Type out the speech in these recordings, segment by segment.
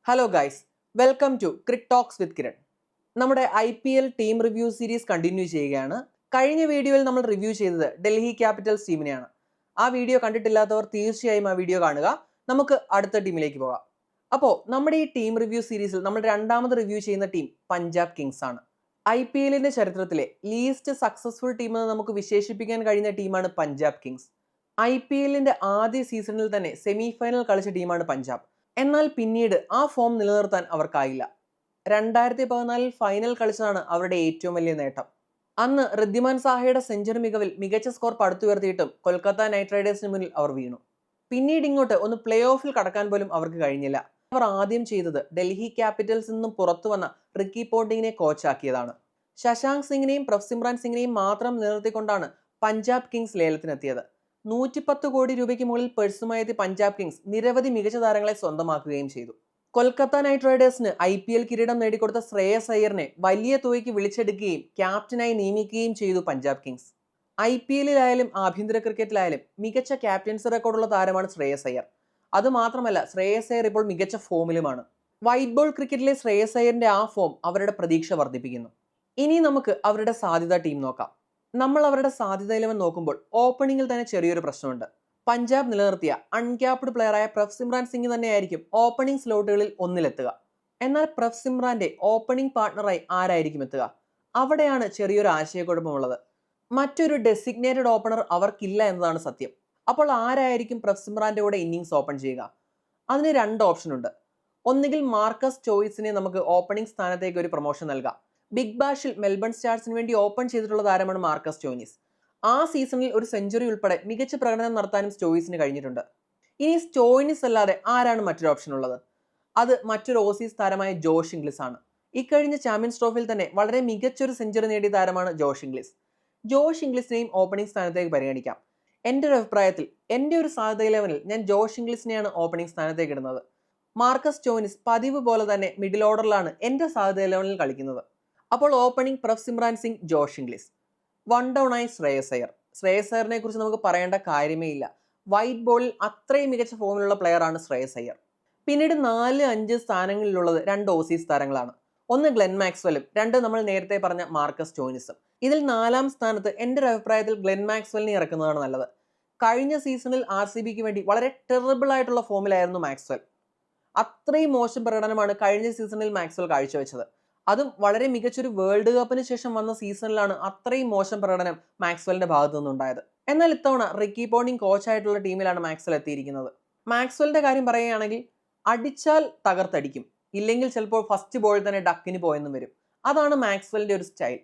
Hello guys, welcome to Cric Talks with Kiran. നമ്മുടെ IPL team review series continue ചെയ്യുകയാണ്. കഴിഞ്ഞ വീഡിയോയിൽ നമ്മൾ റിവ്യൂ ചെയ്തത് ഡൽഹി ക്യാപിറ്റൽസ് ടീമിനെയാണ്. ആ വീഡിയോ കണ്ടിട്ടില്ലാത്തവർ തീർച്ചയായും ആ വീഡിയോ കാണുക. നമുക്ക് അടുത്ത ടീമിലേക്ക് പോകാം. അപ്പോൾ നമ്മുടെ ഈ ടീം റിവ്യൂ സീരീസിൽ നമ്മൾ രണ്ടാമത് റിവ്യൂ ചെയ്യുന്ന ടീം പഞ്ചാബ് കിങ്സ് ആണ്. IPLന്റെ ചരിത്രത്തിലെ ലീസ്റ്റ് സക്സസ്ഫുൾ ടീം എന്ന് നമുക്ക് വിശേഷിപ്പിക്കാൻ കഴിയുന്ന ടീമാണ് പഞ്ചാബ് കിങ്സ്. IPLന്റെ ആദ്യ സീസണിൽ തന്നെ സെമി ഫൈനൽ കളിച്ച ടീമാണ് പഞ്ചാബ്. എന്നാൽ പിന്നീട് ആ ഫോം നിലനിർത്താൻ അവർക്കായില്ല. 2014 ഫൈനൽ കളിച്ചതാണ് അവരുടെ ഏറ്റവും വലിയ നേട്ടം. അന്ന് ഋദ്ധിമാൻ സാഹയുടെ സെഞ്ചുറി മികവിൽ മികച്ച സ്കോർ പടുത്തുയർത്തിയിട്ടും കൊൽക്കത്ത നൈറ്റ് റൈഡേഴ്സിന് മുന്നിൽ അവർ വീണു. പിന്നീട് ഇങ്ങോട്ട് ഒന്ന് പ്ലേ ഓഫിൽ കടക്കാൻ പോലും അവർക്ക് കഴിഞ്ഞില്ല. അവർ ആദ്യം ചെയ്തത് ഡൽഹി ക്യാപിറ്റൽസിൽ നിന്നും പുറത്തു വന്ന റിക്കി പോണ്ടിങ്ങിനെ കോച്ചാക്കിയതാണ്. ശശാങ്ക് സിംഗിനെയും പ്രഭ്സിമ്രാൻ സിംഗിനെയും മാത്രം നിലനിർത്തിക്കൊണ്ടാണ് പഞ്ചാബ് കിങ്സ് ലേലത്തിനെത്തിയത്. 110 കോടി രൂപയ്ക്ക് മുകളിൽ പേഴ്സുമായെത്തിയ പഞ്ചാബ് കിങ്സ് നിരവധി മികച്ച താരങ്ങളെ സ്വന്തമാക്കുകയും ചെയ്തു. കൊൽക്കത്ത നൈറ്റ് റൈഡേഴ്സിന് IPL കിരീടം നേടിക്കൊടുത്ത ശ്രേയസ് അയ്യറിനെ വലിയ തുകയ്ക്ക് വിളിച്ചെടുക്കുകയും ക്യാപ്റ്റനായി നിയമിക്കുകയും ചെയ്തു പഞ്ചാബ് കിങ്സ്. IPLിലായാലും ആഭ്യന്തര ക്രിക്കറ്റിലായാലും മികച്ച ക്യാപ്റ്റൻസി റെക്കോർഡുള്ള താരമാണ് ശ്രേയസ് അയ്യർ. അതുമാത്രമല്ല, ശ്രേയസ് അയ്യർ ഇപ്പോൾ മികച്ച ഫോമിലുമാണ്. വൈറ്റ് ബോൾ ക്രിക്കറ്റിലെ ശ്രേയസ് അയ്യറിന്റെ ആ ഫോം അവരുടെ പ്രതീക്ഷ വർദ്ധിപ്പിക്കുന്നു. ഇനി നമുക്ക് അവരുടെ സാധ്യതാ ടീം നോക്കാം. നമ്മൾ അവരുടെ സാധ്യത 11 നോക്കുമ്പോൾ ഓപ്പണിംഗിൽ തന്നെ ചെറിയൊരു പ്രശ്നമുണ്ട്. പഞ്ചാബ് നിലനിർത്തിയ അൺക്യാപ്ഡ് പ്ലെയറായ പ്രഭ്സിമ്രാൻ സിംഗ് തന്നെയായിരിക്കും ഓപ്പണിംഗ് സ്ലോട്ടുകളിൽ ഒന്നിലെത്തുക. എന്നാൽ പ്രഭ്സിമ്രാന്റെ ഓപ്പണിംഗ് പാർട്ണറായി ആരായിരിക്കും എത്തുക? അവിടെയാണ് ചെറിയൊരു ആശയക്കുഴപ്പമുള്ളത്. മറ്റൊരു ഡെസിഗ്നേറ്റഡ് ഓപ്പണർ അവർക്കില്ല എന്നതാണ് സത്യം. അപ്പോൾ ആരായിരിക്കും പ്രഭ്സിമ്രാന്റെ കൂടെ ഇന്നിംഗ്സ് ഓപ്പൺ ചെയ്യുക? അതിന് രണ്ട് ഓപ്ഷൻ ഉണ്ട്. ഒന്നുകിൽ മാർക്കസ് ചോയ്സിനെ നമുക്ക് ഓപ്പണിംഗ് സ്ഥാനത്തേക്ക് ഒരു പ്രൊമോഷൻ നൽകാം. ബിഗ് ബാഷിൽ മെൽബൺ സ്റ്റാർസിന് വേണ്ടി ഓപ്പൺ ചെയ്തിട്ടുള്ള താരമാണ് മാർക്കസ് സ്റ്റോയിനിസ്. ആ സീസണിൽ ഒരു സെഞ്ചുറി ഉൾപ്പെടെ മികച്ച പ്രകടനം നടത്താനും സ്റ്റോയിസിന് കഴിഞ്ഞിട്ടുണ്ട്. ഇനി സ്റ്റോയിനിസ് അല്ലാതെ ആരാണ് മറ്റൊരു ഓപ്ഷൻ ഉള്ളത്? അത് മറ്റൊരു ഓസീസ് താരമായ ജോഷ് ഇംഗ്ലിസ് ആണ്. ഇക്കഴിഞ്ഞ ചാമ്പ്യൻസ് ട്രോഫിയിൽ തന്നെ വളരെ മികച്ചൊരു സെഞ്ചുറി നേടിയ താരമാണ് ജോഷ് ഇംഗ്ലിസ്. ജോഷ് ഇംഗ്ലിസിനെയും ഓപ്പണിംഗ് സ്ഥാനത്തേക്ക് പരിഗണിക്കാം. എൻ്റെ ഒരു അഭിപ്രായത്തിൽ എൻ്റെ ഒരു സാധ്യത 11-ൽ ഞാൻ ജോഷ് ഇംഗ്ലിസിനെയാണ് ഓപ്പണിംഗ് സ്ഥാനത്തേക്ക് ഇടുന്നത്. മാർക്കസ് സ്റ്റോയിനിസ് പതിവ് പോലെ തന്നെ മിഡിൽ ഓർഡറിലാണ് എൻ്റെ സാധ്യത 11-ൽ കളിക്കുന്നത്. അപ്പോൾ opening Prabhsimran Singh, Josh Inglis. 1 down ആയി ശ്രേയസ് അയ്യർ. ശ്രേയസ് അയ്യറിനെ കുറിച്ച് നമുക്ക് പറയേണ്ട കാര്യമേ ഇല്ല. വൈറ്റ് ബോളിൽ അത്രയും മികച്ച ഫോമിലുള്ള പ്ലെയർ ആണ് ശ്രേയസ് അയ്യർ. പിന്നീട് 4-5 സ്ഥാനങ്ങളിലുള്ളത് 2 ഓസീസ് താരങ്ങളാണ്. ഒന്ന് ഗ്ലെൻ മാക്സ്വെല്ലും, 2 നമ്മൾ നേരത്തെ പറഞ്ഞ മാർക്കസ് സ്റ്റോയിനിസും. ഇതിൽ 4-ാം സ്ഥാനത്ത് എൻ്റെ ഒരു അഭിപ്രായത്തിൽ ഗ്ലെൻ മാക്സ്വെല്ലിനെ ഇറക്കുന്നതാണ് നല്ലത്. കഴിഞ്ഞ സീസണിൽ RCBക്ക് വേണ്ടി വളരെ ടെറിബിൾ ആയിട്ടുള്ള ഫോമിലായിരുന്നു മാക്സ്വെൽ. അത്രയും മോശം പ്രകടനമാണ് കഴിഞ്ഞ സീസണിൽ മാക്സ്വെൽ കാഴ്ചവെച്ചത്. അതും വളരെ മികച്ചൊരു വേൾഡ് കപ്പിന് ശേഷം വന്ന സീസണിലാണ് അത്രയും മോശം പ്രകടനം മാക്സ്വെലിന്റെ ഭാഗത്തു നിന്നുണ്ടായത്. എന്നാൽ ഇത്തവണ റിക്കി പോണ്ടിങ് കോച്ചായിട്ടുള്ള ടീമിലാണ് മാക്സ്വെൽ എത്തിയിരിക്കുന്നത്. മാക്സ്വെലിന്റെ കാര്യം പറയുകയാണെങ്കിൽ അടിച്ചാൽ തകർത്തടിക്കും, ഇല്ലെങ്കിൽ ചിലപ്പോൾ ഫസ്റ്റ് ബോളിൽ തന്നെ ഡക്കിന് പോയെന്നും വരും. അതാണ് മാക്സ്വെലിന്റെ ഒരു സ്റ്റൈൽ.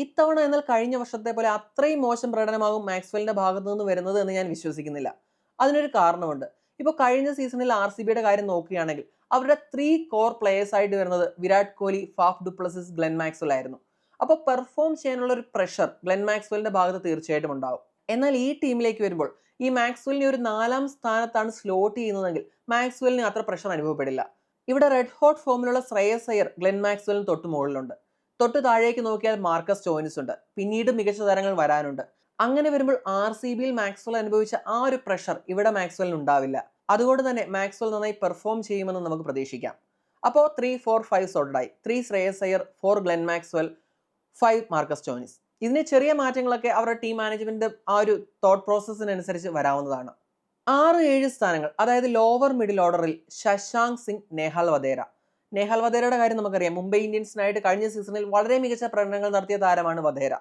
ഇത്തവണ എന്നാൽ കഴിഞ്ഞ വർഷത്തെ പോലെ അത്രയും മോശം പ്രകടനമാകും മാക്സ്വെലിന്റെ ഭാഗത്തു നിന്ന് വരുന്നത് എന്ന് ഞാൻ വിശ്വസിക്കുന്നില്ല. അതിനൊരു കാരണമുണ്ട്. ഇപ്പോൾ കഴിഞ്ഞ സീസണിൽ RCBയുടെ കാര്യം നോക്കുകയാണെങ്കിൽ അവരുടെ 3 കോർ പ്ലേയേഴ്സ് ആയിട്ട് വരുന്നത് Virat Kohli, Faf du Plessis, Glenn Maxwell ആയിരുന്നു. അപ്പോൾ പെർഫോം ചെയ്യാനുള്ള ഒരു പ്രഷർ ഗ്ലെൻ മാക്സ്വെലിന്റെ ഭാഗത്ത് തീർച്ചയായിട്ടും ഉണ്ടാവും. എന്നാൽ ഈ ടീമിലേക്ക് വരുമ്പോൾ ഈ മാക്സ്വെലിനെ ഒരു 4-ാം സ്ഥാനത്താണ് സ്ലോട്ട് ചെയ്യുന്നതെങ്കിൽ മാക്സ്വെലിന് അത്ര പ്രഷർ അനുഭവപ്പെടില്ല. ഇവിടെ റെഡ് ഹോട്ട് ഫോമിലുള്ള ശ്രേയസ് അയ്യർ ഗ്ലെൻ മാക്സ്വെലിന് തൊട്ട് മുകളിലുണ്ട്. തൊട്ട് താഴേക്ക് നോക്കിയാൽ മാർക്കസ് സ്റ്റോയിനിസ് ഉണ്ട്. പിന്നീട് മികച്ച താരങ്ങൾ വരാനുണ്ട്. അങ്ങനെ വരുമ്പോൾ RCBയിൽ മാക്സ്വെൽ അനുഭവിച്ച ആ ഒരു പ്രഷർ ഇവിടെ മാക്സ്വെലിന് ഉണ്ടാവില്ല. അതുകൊണ്ട് തന്നെ മാക്സ്വെൽ നന്നായി പെർഫോം ചെയ്യുമെന്ന് നമുക്ക് പ്രതീക്ഷിക്കാം. അപ്പോൾ 3-4-5 സോൾഡായി. 3 Shreyas Iyer, 4 Glenn Maxwell, 5 Marcus Stoinis. ഇതിന് ചെറിയ മാറ്റങ്ങളൊക്കെ അവരുടെ ടീം മാനേജ്മെന്റ് ആ ഒരു തോട്ട് പ്രോസസ്സിനനുസരിച്ച് വരാവുന്നതാണ്. 6-7 സ്ഥാനങ്ങൾ, അതായത് ലോവർ മിഡിൽ ഓർഡറിൽ ശശാങ്ക് സിംഗ്, നേഹാൽ വധേര. നേഹാൽ വധേരയുടെ കാര്യം നമുക്കറിയാം. മുംബൈ ഇന്ത്യൻസിനായിട്ട് കഴിഞ്ഞ സീസണിൽ വളരെ മികച്ച പ്രകടനങ്ങൾ നടത്തിയ താരമാണ് വധേര.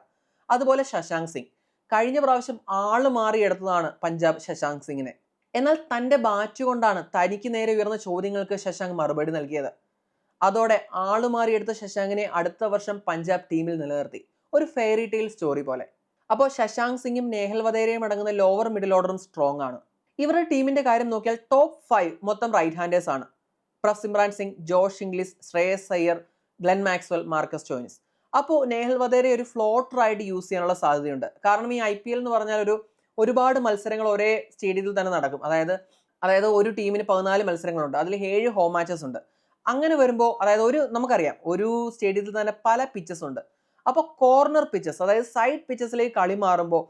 അതുപോലെ ശശാങ്ക് സിംഗ് കഴിഞ്ഞ പ്രാവശ്യം ആള് മാറിയെടുത്തതാണ് പഞ്ചാബ് ശശാങ്ക് സിംഗിനെ. എന്നാൽ തൻ്റെ ബാറ്റ് കൊണ്ടാണ് തനിക്ക് നേരെ ഉയർന്ന ചോദ്യങ്ങൾക്ക് ശശാങ്ക് മറുപടി നൽകിയത്. അതോടെ ആളുമാറിയെടുത്ത ശശാങ്കിനെ അടുത്ത വർഷം പഞ്ചാബ് ടീമിൽ നിലനിർത്തി, ഒരു ഫെയറി ടെയിൽ സ്റ്റോറി പോലെ. അപ്പോൾ ശശാങ്ക് സിംഗും നേഹൽ വധേരയും അടങ്ങുന്ന ലോവർ മിഡിൽ ഓർഡറും സ്ട്രോങ് ആണ്. ഇവരുടെ ടീമിന്റെ കാര്യം നോക്കിയാൽ ടോപ്പ് 5 മൊത്തം റൈറ്റ് ഹാൻഡേഴ്സ് ആണ്. Prabhsimran Singh, Josh Inglis, Shreyas Iyer, Glenn Maxwell, Marcus Stoinis. അപ്പോൾ നേഹൽ വധേരയെ ഒരു ഫ്ലോട്ടർ ആയിട്ട് യൂസ് ചെയ്യാനുള്ള സാധ്യതയുണ്ട്. കാരണം ഈ IPL എന്ന് പറഞ്ഞാൽ ഒരുപാട് മത്സരങ്ങൾ ഒരേ സ്റ്റേഡിയത്തിൽ തന്നെ നടക്കും. അതായത് ഒരു ടീമിന് 14 മത്സരങ്ങളുണ്ട്. അതിൽ 7 ഹോം മാച്ചസ് ഉണ്ട്. അങ്ങനെ വരുമ്പോൾ നമുക്കറിയാം ഒരു സ്റ്റേഡിയത്തിൽ തന്നെ പല പിച്ചസ് ഉണ്ട്. അപ്പോൾ കോർണർ പിച്ചസ്, അതായത് സൈഡ് പിച്ചസിലേക്ക് കളി മാറുമ്പോൾ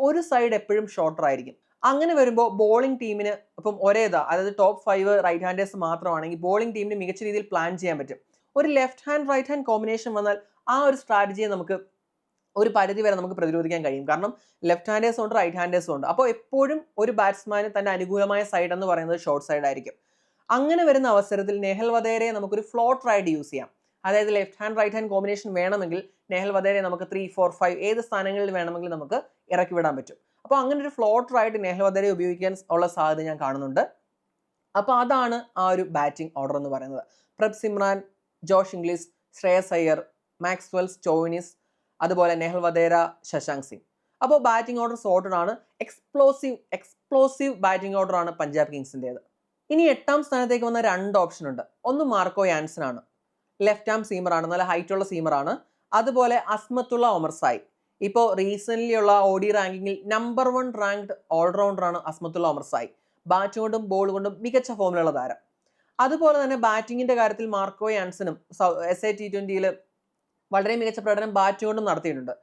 ഒരു സൈഡ് എപ്പോഴും ഷോർട്ടർ ആയിരിക്കും. അങ്ങനെ വരുമ്പോൾ ബോളിംഗ് ടീമിന് ഇപ്പം അതായത് ടോപ്പ് 5 റൈറ്റ് ഹാൻഡേഴ്സ് മാത്രമാണെങ്കിൽ ബോളിംഗ് ടീമിന് മികച്ച രീതിയിൽ പ്ലാൻ ചെയ്യാൻ പറ്റും. ഒരു left hand right hand combination വന്നാൽ ആ ഒരു സ്ട്രാറ്റജിയെ നമുക്ക് ഒരു പരിധി വരെ നമുക്ക് പ്രതിരോധിക്കാൻ കഴിയും. കാരണം ലെഫ്റ്റ് ഹാൻഡേഴ്സും ഉണ്ട്, റൈറ്റ് ഹാൻഡേഴ്സും ഉണ്ട്. അപ്പോൾ എപ്പോഴും ഒരു ബാറ്റ്സ്മാന് തന്റെ അനുകൂലമായ സൈഡ് എന്ന് പറയുന്നത് ഷോർട്ട് സൈഡ് ആയിരിക്കും. അങ്ങനെ വരുന്ന അവസരത്തിൽ നെഹൽ വധേരയെ നമുക്കൊരു ഫ്ലോട്ടർ ആയിട്ട് യൂസ് ചെയ്യാം. അതായത് left hand right hand combination വേണമെങ്കിൽ നെഹൽ വധേരയെ നമുക്ക് 3, 4, 5 ഏത് സ്ഥാനങ്ങളിൽ വേണമെങ്കിൽ നമുക്ക് ഇറക്കി വിടാൻ പറ്റും. അപ്പോൾ അങ്ങനെ ഒരു ഫ്ലോട്ടർ ആയിട്ട് നെഹൽ വധേരയെ ഉപയോഗിക്കാൻ ഉള്ള സാധ്യത ഞാൻ കാണുന്നുണ്ട്. അപ്പോൾ അതാണ് ആ ഒരു ബാറ്റിംഗ് ഓർഡർ എന്ന് പറയുന്നത്. Prabhsimran, Josh Inglis, Shreyas Iyer, Maxwell Stoinis, അതുപോലെ നെഹൽ വധേര, ശശാങ്ക് സിംഗ്. അപ്പോൾ ബാറ്റിംഗ് ഓർഡർ സോർട്ടഡ് ആണ്. എക്സ്പ്ലോസീവ് ബാറ്റിംഗ് ഓർഡർ ആണ് പഞ്ചാബ് കിങ്സിൻ്റെത്. ഇനി 8ാം സ്ഥാനത്തേക്ക് വന്ന 2 ഓപ്ഷൻ ഉണ്ട്. ഒന്ന് മാർക്കോ യാൻസൺ ആണ്, ലെഫ്റ്റ് ആം സീമറാണ്, നല്ല ഹൈറ്റുള്ള സീമറാണ്. അതുപോലെ അസ്മത്തുള്ള ഒമർ സായി. ഇപ്പോൾ റീസെന്റ് ഉള്ള OD റാങ്കിങ്ങിൽ നമ്പർ 1 റാങ്ക്ഡ് ഓൾറൗണ്ടറാണ് അസ്മത്തുള്ള ഒമർ സായി. ബാറ്റ് കൊണ്ടും ബോൾ കൊണ്ടും മികച്ച ഫോമിലുള്ള താരം. അതുപോലെ തന്നെ ബാറ്റിങ്ങിന്റെ കാര്യത്തിൽ മാർക്കോ യാൻസനും SA T20 വളരെ മികച്ച പ്രകടനം ബാറ്റ് കൊണ്ടും നടത്തിയിട്ടുണ്ട്.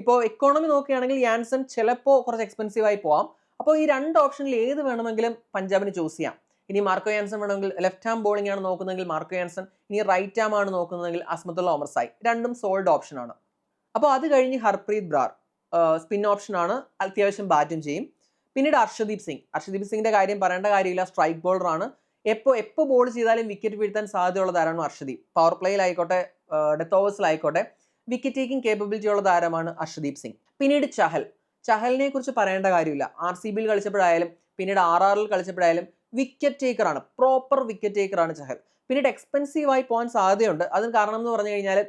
ഇപ്പോൾ എക്കോണമി നോക്കുകയാണെങ്കിൽ യാൻസൺ ചിലപ്പോൾ കുറച്ച് എക്സ്പെൻസീവ് ആയി പോവാം. അപ്പോൾ ഈ 2 ഓപ്ഷനിൽ ഏത് വേണമെങ്കിലും പഞ്ചാബിന് ചൂസ് ചെയ്യാം. ഇനി മാർക്കോ യാൻസൺ വേണമെങ്കിൽ ലെഫ്റ്റ് ഹാം ബോളിംഗ് ആണ് നോക്കുന്നതെങ്കിൽ മാർക്കോ യാൻസൺ, ഇനി റൈറ്റ് ഹാം ആണ് നോക്കുന്നതെങ്കിൽ അസ്മത്തുള്ള ഒമർ സായി. രണ്ടും സോൾഡ് ഓപ്ഷൻ ആണ്. അപ്പോൾ അത് കഴിഞ്ഞ് ഹർപ്രീത് ബ്രാർ സ്പിൻ ഓപ്ഷൻ ആണ്, അത്യാവശ്യം ബാറ്റും ചെയ്യും. പിന്നീട് അർഷദീപ് സിംഗിന്റെ കാര്യം പറയേണ്ട കാര്യമില്ല, സ്ട്രൈക്ക് ബോളർ ആണ്. എപ്പോൾ ബോൾ ചെയ്താലും വിക്കറ്റ് വീഴ്ത്താൻ സാധ്യതയുള്ള താരമാണ് അർഷദീപ്. പവർ പ്ലേയിലായിക്കോട്ടെ ഡെത്ത് ഓവേഴ്സിലായിക്കോട്ടെ വിക്കറ്റ് ടേക്കിംഗ് കേപ്പബിലിറ്റി ഉള്ള താരമാണ് അർഷദീപ് സിംഗ്. പിന്നീട് ചഹലിനെ കുറിച്ച് പറയേണ്ട കാര്യമില്ല. RCBയിൽ കളിച്ചപ്പോഴായാലും പിന്നീട് RRൽ കളിച്ചപ്പോഴായാലും വിക്കറ്റ് ടേക്കർ ആണ്, പ്രോപ്പർ വിക്കറ്റ് ടേക്കർ ആണ് ചഹൽ. പിന്നീട് എക്സ്പെൻസീവ് ആയി പോകാൻ സാധ്യതയുണ്ട്. അതിന് കാരണം എന്ന് പറഞ്ഞു കഴിഞ്ഞാൽ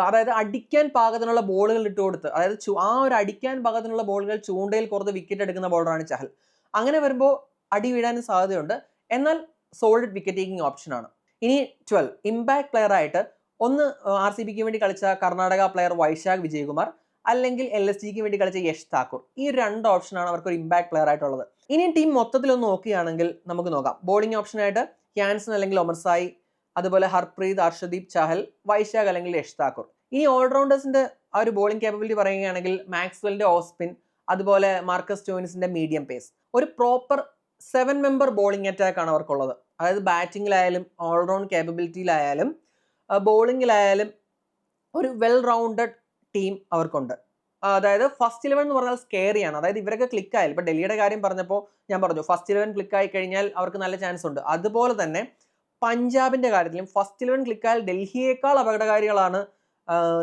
അതായത് അടിക്കാൻ പാകത്തിനുള്ള ബോളുകൾ ഇട്ട് കൊടുത്ത്, അതായത് ആ ഒരു അടിക്കാൻ പാകത്തിനുള്ള ബോളുകൾ ചൂണ്ടയിൽ കുറച്ച് വിക്കറ്റ് എടുക്കുന്ന ബോളറാണ് ചഹൽ. അങ്ങനെ വരുമ്പോൾ അടി വീഴാനും സാധ്യതയുണ്ട്. എന്നാൽ സോളിഡ് വിക്കറ്റ് ടേക്കിംഗ് ഓപ്ഷൻ ആണ്. ഇനി 12 ഇമ്പാക്ട് പ്ലെയർ ആയിട്ട് ഒന്ന് RCBക്ക് വേണ്ടി കളിച്ച കർണാടക പ്ലെയർ വൈശാഖ് വിജയകുമാർ, അല്ലെങ്കിൽ LSGക്ക് വേണ്ടി കളിച്ച യശ് താക്കൂർ. ഈ 2 ഓപ്ഷനാണ് അവർക്ക് ഒരു ഇമ്പാക്ട് പ്ലെയർ ആയിട്ടുള്ളത്. ഇനി ടീം മൊത്തത്തിലൊന്ന് നോക്കുകയാണെങ്കിൽ നമുക്ക് നോക്കാം. ബോളിംഗ് ഓപ്ഷനായിട്ട് യാൻസൺ അല്ലെങ്കിൽ ഒമർ സായി, അതുപോലെ ഹർപ്രീത്, അർഷദീപ്, ചഹൽ, വൈശാഖ് അല്ലെങ്കിൽ യശ് താക്കൂർ. ഇനി ഓൾറൗണ്ടേഴ്സിന്റെ ആ ഒരു ബോളിംഗ് കേപ്പബിലിറ്റി പറയുകയാണെങ്കിൽ മാക്സ്വെലിന്റെ ഓഫ് സ്പിൻ, അതുപോലെ മാർക്കസ് സ്റ്റോയിനിസിന്റെ മീഡിയം പേസ്. ഒരു പ്രോപ്പർ 7 മെമ്പർ ബോളിംഗ് അറ്റാക്ക് ആണ് അവർക്കുള്ളത്. അതായത് ബാറ്റിംഗിലായാലും ഓൾറൗണ്ട് കേപ്പബിലിറ്റിയിലായാലും ബോളിംഗിലായാലും ഒരു വെൽ റൗണ്ടഡ് ടീം അവർക്കുണ്ട്. അതായത് ഫസ്റ്റ് 11 എന്ന് പറഞ്ഞാൽ സ്കെയറിയാണ്. അതായത് ഇവരൊക്കെ ക്ലിക്ക് ആയാലും, ഇപ്പൊ ഡൽഹിയുടെ കാര്യം പറഞ്ഞപ്പോൾ ഞാൻ പറഞ്ഞു ഫസ്റ്റ് 11 ക്ലിക്ക് ആയി കഴിഞ്ഞാൽ അവർക്ക് നല്ല ചാൻസ് ഉണ്ട്. അതുപോലെ തന്നെ പഞ്ചാബിന്റെ കാര്യത്തിലും ഫസ്റ്റ് 11 ക്ലിക്ക് ആയാൽ ഡൽഹിയേക്കാൾ അപകടകാരികളാണ്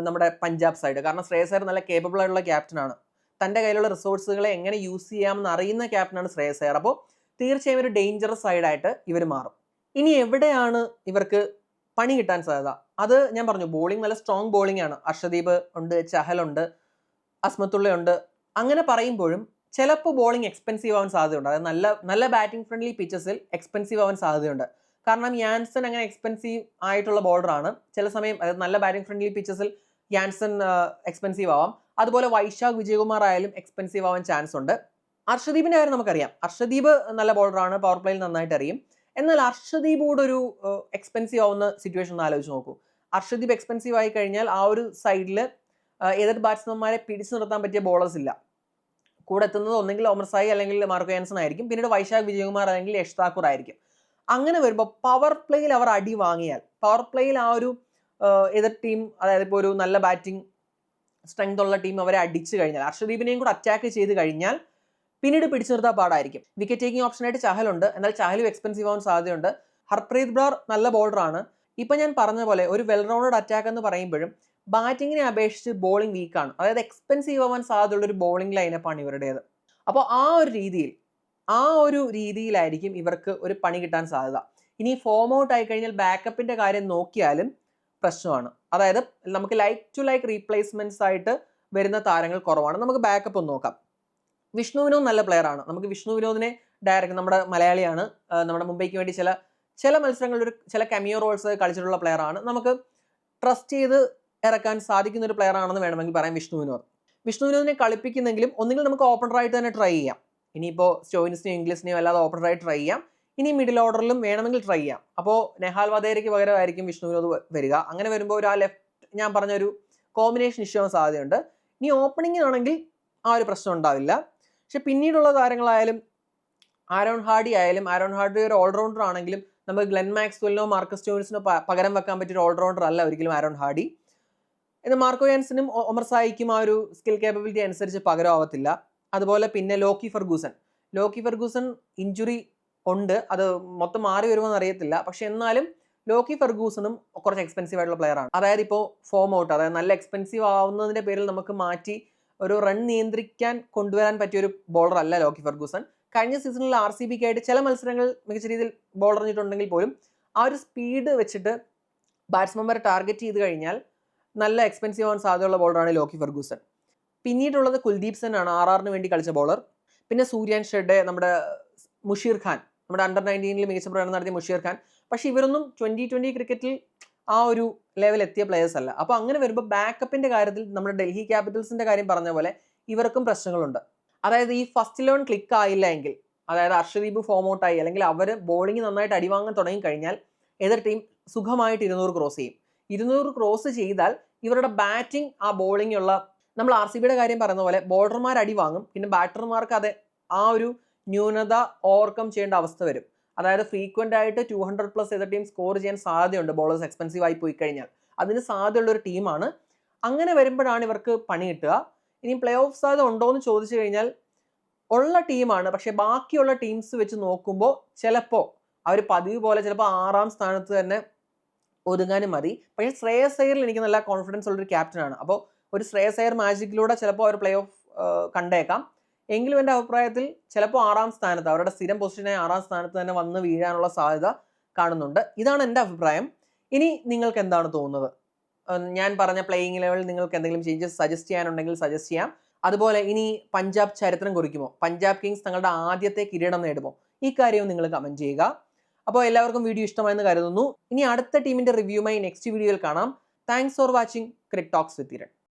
നമ്മുടെ പഞ്ചാബ് സൈഡ്. കാരണം ശ്രേയസ് അയ്യർ നല്ല കേപ്പബിൾ ആയിട്ടുള്ള ക്യാപ്റ്റനാണ്. തന്റെ കയ്യിലുള്ള റിസോഴ്സുകളെ എങ്ങനെ യൂസ് ചെയ്യാമെന്ന് അറിയുന്ന ക്യാപ്റ്റനാണ് ശ്രേയസ് അയ്യർ. അപ്പോൾ തീർച്ചയായും ഒരു ഡേഞ്ചറസ് സൈഡായിട്ട് ഇവർ മാറും. ഇനി എവിടെയാണ് ഇവർക്ക് പണി കിട്ടാൻ സാധ്യത? അത് ഞാൻ പറഞ്ഞു, ബോളിംഗ് നല്ല സ്ട്രോങ് ബോളിംഗ് ആണ്. അർഷദീപ് ഉണ്ട്, ചഹൽ ഉണ്ട്, അസ്മത്തുള്ള ഉണ്ട്. അങ്ങനെ പറയുമ്പോഴും ചിലപ്പോൾ ബോളിംഗ് എക്സ്പെൻസീവ് ആവാൻ സാധ്യതയുണ്ട്. അതായത് നല്ല ബാറ്റിംഗ് ഫ്രണ്ട്ലി പിച്ചസിൽ എക്സ്പെൻസീവ് ആവാൻ സാധ്യതയുണ്ട്. കാരണം യാൻസൺ അങ്ങനെ എക്സ്പെൻസീവ് ആയിട്ടുള്ള ബോളറാണ്. ചില സമയം അതായത് നല്ല ബാറ്റിംഗ് ഫ്രണ്ട്ലി പിച്ചസിൽ യാൻസൺ എക്സ്പെൻസീവ് ആവാം. അതുപോലെ വൈശാഖ് വിജയകുമാർ ആയാലും എക്സ്പെൻസീവ് ആവാൻ ചാൻസ് ഉണ്ട്. അർഷദീപിന്റെ കാര്യം നമുക്കറിയാം. അർഷദീപ് നല്ല ബോളറാണ്, പവർ പ്ലേയിൽ നന്നായിട്ട് അറിയും. എന്നാൽ അർഷദീപ് കൂടെ ഒരു എക്സ്പെൻസീവ് ആവുന്ന സിറ്റുവേഷൻ ഒന്ന് ആലോചിച്ച് നോക്കൂ. അർഷദീപ് എക്സ്പെൻസീവ് ആയി കഴിഞ്ഞാൽ ആ ഒരു സൈഡിൽ എതിർ ബാറ്റ്സ്മാൻമാരെ പിടിച്ചു നിർത്താൻ പറ്റിയ ബോളേഴ്സ് ഇല്ല. കൂടെ എത്തുന്നത് ഒന്നെങ്കിൽ ഒമർ സായി അല്ലെങ്കിൽ മാർക്കോ യാൻസൺ ആയിരിക്കും. പിന്നീട് വൈശാഖ് വിജയകുമാർ അല്ലെങ്കിൽ യശ് താക്കൂർ ആയിരിക്കും. അങ്ങനെ വരുമ്പോൾ പവർ പ്ലേയിൽ അവർ അടി വാങ്ങിയാൽ, പവർ പ്ലേയിൽ ആ ഒരു എതിർ ടീം, അതായത് ഇപ്പോൾ ഒരു നല്ല ബാറ്റിംഗ് സ്ട്രെങ്ത് ഉള്ള ടീം അവരെ അടിച്ചു കഴിഞ്ഞാൽ, അർഷദീപിനെയും കൂടെ അറ്റാക്ക് ചെയ്ത് കഴിഞ്ഞാൽ പിന്നീട് പിടിച്ചു നിർത്താൻ പാടായിരിക്കും. വിക്കറ്റ് ടേക്കിംഗ് ഓപ്ഷനായിട്ട് ചഹലുണ്ട്. എന്നാൽ ചഹലും എക്സ്പെൻസീവ് ആവാൻ സാധ്യതയുണ്ട്. ഹർപ്രീത് ബ്രാർ നല്ല ബോളറാണ്. ഇപ്പൊ ഞാൻ പറഞ്ഞ പോലെ ഒരു വെൽ റൗണ്ടഡ് അറ്റാക്ക് എന്ന് പറയുമ്പോഴും ബാറ്റിങ്ങിനെ അപേക്ഷിച്ച് ബോളിംഗ് വീക്കാണ്. അതായത് എക്സ്പെൻസീവ് ആവാൻ സാധ്യതയുള്ള ഒരു ബോളിംഗ് ലൈനപ്പാണ് ഇവരുടേത്. അപ്പോൾ ആ ഒരു രീതിയിലായിരിക്കും ഇവർക്ക് ഒരു പണി കിട്ടാൻ സാധ്യത. ഇനി ഫോം ഔട്ട് ആയി കഴിഞ്ഞാൽ ബാക്കപ്പിന്റെ കാര്യം നോക്കിയാലും പ്രശ്നമാണ്. അതായത് നമുക്ക് ലൈക്ക് ടു ലൈക്ക് റീപ്ലേസ്മെന്റ്സ് ആയിട്ട് വരുന്ന താരങ്ങൾ കുറവാണ്. നമുക്ക് ബാക്കപ്പ് ഒന്ന് നോക്കാം. വിഷ്ണു വിനോദ് നല്ല പ്ലെയർ ആണ്. നമുക്ക് വിഷ്ണു വിനോദിനെ ഡയറക്റ്റ്, നമ്മുടെ മലയാളിയാണ്, നമ്മുടെ മുംബൈക്ക് വേണ്ടി ചില മത്സരങ്ങളിൽ ചില കെമിയോ റോൾസ് കളിച്ചിട്ടുള്ള പ്ലെയർ ആണ്. നമുക്ക് ട്രസ്റ്റ് ചെയ്ത് ഇറക്കാൻ സാധിക്കുന്ന ഒരു പ്ലെയർ ആണെന്ന് വേണമെങ്കിൽ പറയാം വിഷ്ണു വിനോദിനെ കളിപ്പിക്കുന്നെങ്കിലും ഒന്നുകിൽ നമുക്ക് ഓപ്പണറായിട്ട് തന്നെ ട്രൈ ചെയ്യാം. ഇനിയിപ്പോൾ സ്റ്റോയിനിസിനെയോ ഇംഗ്ലീഷിനെയോ അല്ലാതെ ഓപ്പണറായിട്ട് ട്രൈ ചെയ്യാം. ഇനി മിഡിൽ ഓർഡറിലും വേണമെങ്കിൽ ട്രൈ ചെയ്യാം. അപ്പോൾ നെഹാൽ വധേരയ്ക്ക് പകരമായിരിക്കും വിഷ്ണു വിനോദ് വരിക. അങ്ങനെ വരുമ്പോൾ ഒരു ഞാൻ പറഞ്ഞൊരു കോമ്പിനേഷൻ ഇഷ്യൂ ആവാൻ സാധ്യതയുണ്ട്. ഇനി ഓപ്പണിംഗ് ആണെങ്കിൽ ആ ഒരു പ്രശ്നം ഉണ്ടാവില്ല. പക്ഷെ പിന്നീടുള്ള താരങ്ങളായാലും ആരോൺ ഹാർഡി ഒരു ഓൾറൗണ്ടർ ആണെങ്കിലും നമുക്ക് ഗ്ലെൻ മാക്സ്വെലിനോ മാർക്കസ് സ്റ്റോയിൻസിനോ പകരം വെക്കാൻ പറ്റിയ ഒരു ഓൾറൗണ്ടർ അല്ല ഒരിക്കലും ആരോൺ ഹാർഡി. എന്നാൽ മാർക്കോ യാൻസിനും ഒമർ സായിക്കും ആ ഒരു സ്കിൽ കേപ്പബിലിറ്റി അനുസരിച്ച് പകരമാവത്തില്ല. അതുപോലെ പിന്നെ ലോക്കി ഫെർഗൂസൺ ഇഞ്ചുറി ഉണ്ട്, അത് മൊത്തം മാറി വരുമോ എന്ന് അറിയത്തില്ല. പക്ഷെ എന്നാലും ലോക്കി ഫെർഗൂസണും കുറച്ച് എക്സ്പെൻസീവ് ആയിട്ടുള്ള പ്ലെയർ ആണ്. അതായത് ഇപ്പോൾ ഫോം ഔട്ട്, അതായത് നല്ല എക്സ്പെൻസീവ് ആവുന്നതിന്റെ പേരിൽ നമുക്ക് മാറ്റി ഒരു റൺ നിയന്ത്രിക്കാൻ കൊണ്ടുവരാൻ പറ്റിയ ഒരു ബോളർ അല്ല ലോക്കി ഫെർഗൂസൺ. കഴിഞ്ഞ സീസണിൽ RCBക്ക് ആയിട്ട് ചില മത്സരങ്ങൾ മികച്ച രീതിയിൽ ബോൾ എറിഞ്ഞിട്ടുണ്ടെങ്കിൽ പോലും ആ ഒരു സ്പീഡ് വെച്ചിട്ട് ബാറ്റ്സ്മാൻമാരെ ടാർഗറ്റ് ചെയ്ത് കഴിഞ്ഞാൽ നല്ല എക്സ്പെൻസീവ് ആവാൻ സാധ്യതയുള്ള ബോളറാണ് ലോക്കി ഫെർഗൂസൺ. പിന്നീടുള്ളത് കുൽദീപ് സെൻ ആണ്, RRന് വേണ്ടി കളിച്ച ബോളർ. പിന്നെ സൂര്യാൻ ഷെഡെ, നമ്മുടെ മുഷീർ ഖാൻ, നമ്മുടെ അണ്ടർ-19 മികച്ച പ്രകടനം നടത്തിയ മുഷീർ ഖാൻ. പക്ഷെ ഇവരൊന്നും 2020 ക്രിക്കറ്റിൽ ആ ഒരു ലെവൽ എത്തിയ പ്ലേയേഴ്സ് അല്ല. അപ്പോൾ അങ്ങനെ വരുമ്പോൾ ബാക്കപ്പിന്റെ കാര്യത്തിൽ നമ്മുടെ ഡൽഹി ക്യാപിറ്റൽസിന്റെ കാര്യം പറഞ്ഞ പോലെ ഇവർക്കും പ്രശ്നങ്ങളുണ്ട്. അതായത് ഈ ഫസ്റ്റ് 11 ക്ലിക്ക് ആയില്ല എങ്കിൽ, അതായത് അർഷദീപ് ഫോം ഔട്ട് ആയി, അല്ലെങ്കിൽ അവർ ബോളിംഗ് നന്നായിട്ട് അടിവാങ്ങാൻ തുടങ്ങി കഴിഞ്ഞാൽ എതിർ ടീം സുഖമായിട്ട് 200 ക്രോസ് ചെയ്യും. 200 ക്രോസ് ചെയ്താൽ ഇവരുടെ ബാറ്റിംഗ് ആ ബോളിംഗ് ഉള്ള, നമ്മൾ RCBയുടെ കാര്യം പറയുന്ന പോലെ ബോളർമാർ അടി വാങ്ങും, പിന്നെ ബാറ്റർമാർക്ക് അത് ആ ഒരു ന്യൂനത ഓവർകം ചെയ്യേണ്ട അവസ്ഥ വരും. അതായത് ഫ്രീക്വന്റ് ആയിട്ട് 200+ എതിർ ടീം സ്കോർ ചെയ്യാൻ സാധ്യതയുണ്ട് ബോളേഴ്സ് എക്സ്പെൻസീവ് ആയി പോയി കഴിഞ്ഞാൽ. അതിന് സാധ്യതയുള്ള ഒരു ടീമാണ്. അങ്ങനെ വരുമ്പോഴാണ് ഇവർക്ക് പണി കിട്ടുക. ഇനി പ്ലേ ഓഫ് സാധ്യത ഉണ്ടോ എന്ന് ചോദിച്ചു കഴിഞ്ഞാൽ ഉള്ള ടീമാണ്. പക്ഷെ ബാക്കിയുള്ള ടീംസ് വെച്ച് നോക്കുമ്പോൾ ചിലപ്പോൾ അവർ പതിവ് പോലെ ചിലപ്പോൾ 6ാം സ്ഥാനത്ത് തന്നെ ഒതുങ്ങാനും മതി. പക്ഷേ ശ്രേയസ് അയ്യറിൽ എനിക്ക് നല്ല കോൺഫിഡൻസ് ഉള്ളൊരു ക്യാപ്റ്റനാണ്. അപ്പോൾ ഒരു ശ്രേയസ് അയ്യർ മാജിക്കിലൂടെ ചിലപ്പോൾ അവർ പ്ലേ ഓഫ് കണ്ടേക്കാം. എങ്കിലും എൻ്റെ അഭിപ്രായത്തിൽ ചിലപ്പോൾ 6ാം സ്ഥാനത്ത്, അവരുടെ സ്ഥിരം പൊസിഷനായ 6ാം സ്ഥാനത്ത് തന്നെ വന്ന് വീഴാനുള്ള സാധ്യത കാണുന്നുണ്ട്. ഇതാണ് എൻ്റെ അഭിപ്രായം. ഇനി നിങ്ങൾക്ക് എന്താണ് തോന്നുന്നത്? ഞാൻ പറഞ്ഞ പ്ലേയിങ് ലെവലിൽ നിങ്ങൾക്ക് എന്തെങ്കിലും ചേഞ്ചസ് സജസ്റ്റ് ചെയ്യാനുണ്ടെങ്കിൽ സജസ്റ്റ് ചെയ്യാം. അതുപോലെ ഇനി പഞ്ചാബ് ചരിത്രം കുറിക്കുമോ, പഞ്ചാബ് കിങ്സ് തങ്ങളുടെ ആദ്യത്തെ കിരീടം നേടുമോ, ഈ കാര്യവും നിങ്ങൾ കമന്റ് ചെയ്യുക. അപ്പോൾ എല്ലാവർക്കും വീഡിയോ ഇഷ്ടമായെന്ന് കരുതുന്നു. ഇനി അടുത്ത ടീമിന്റെ റിവ്യൂമായി നെക്സ്റ്റ് വീഡിയോയിൽ കാണാം. Thanks for watching Cricket Talks with Kiran.